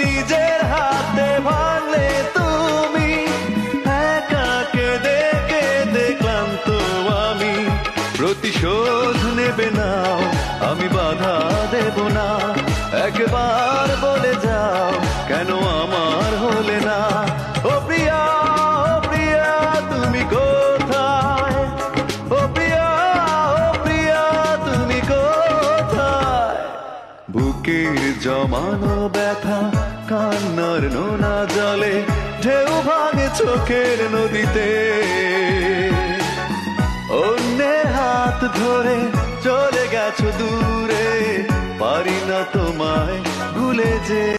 নিজের হাতে ভাঙলে তুমি, একা কেঁদে কেঁদে ক্লান্ত আমি। প্রতিশোধ নেবে নাও, আমি বাধা দেব না। একবার বলে যাও, কেন আমার হলে না? ও প্রিয়া, ও প্রিয়া, তুমি কোথায়? ও প্রিয়া, ও প্রিয়া, তুমি কোথায়? বুকের জমানো ব্যথা কান্নার নোনা জলে ঢেউ ভাঙে চোখের নদীতে। অন্যের হাত ধরে চলে গেছো দূরে, পারি না তোমায় ভুলে যে।